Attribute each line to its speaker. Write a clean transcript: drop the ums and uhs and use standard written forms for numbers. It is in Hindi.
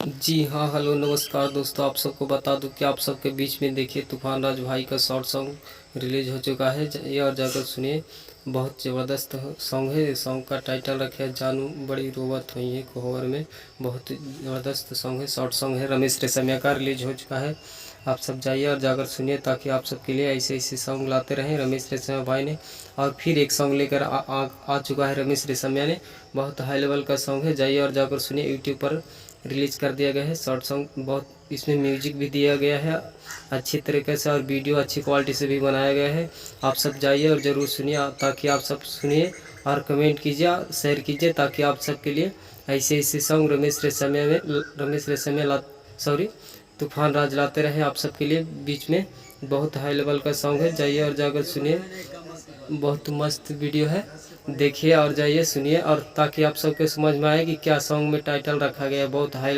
Speaker 1: जी हाँ, हेलो नमस्कार दोस्तों। आप सबको बता दूं कि आप सबके बीच में देखिए तूफान राज भाई का शॉर्ट सॉन्ग रिलीज हो चुका है। ये और जाकर सुनिए, बहुत ज़बरदस्त सॉन्ग है। सॉन्ग का टाइटल रखे है जानू बड़ी रोवत हुई है कोहबर में। बहुत ज़बरदस्त सॉन्ग है, शॉर्ट सॉन्ग है। रमेश रेशमिया का रिलीज हो चुका है। आप सब जाइए और जाकर सुनिए, ताकि आप सबके लिए ऐसे ऐसे सॉन्ग लाते रहें रमेश रेशमिया भाई ने। और फिर एक सॉन्ग लेकर आ चुका है रमेश रेशमिया ने। बहुत हाई लेवल का सॉन्ग है, जाइए और जाकर सुनिए। यूट्यूब पर रिलीज कर दिया गया है शॉर्ट सॉन्ग। बहुत इसमें म्यूजिक भी दिया गया है अच्छी तरीके से, और वीडियो अच्छी क्वालिटी से भी बनाया गया है। आप सब जाइए और ज़रूर सुनिए, ताकि आप सब सुनिए और कमेंट कीजिए, शेयर कीजिए, ताकि आप सबके लिए ऐसे ऐसे सॉन्ग रमेश रेशमिया ला सॉरी तूफान राज लाते रहे आप सबके लिए बीच में। बहुत हाई लेवल का सॉन्ग है, जाइए और जाकर सुनिए। बहुत मस्त वीडियो है, देखिए और जाइए सुनिए, और ताकि आप सबके समझ में आए कि क्या सॉन्ग में टाइटल रखा गया है। बहुत हाई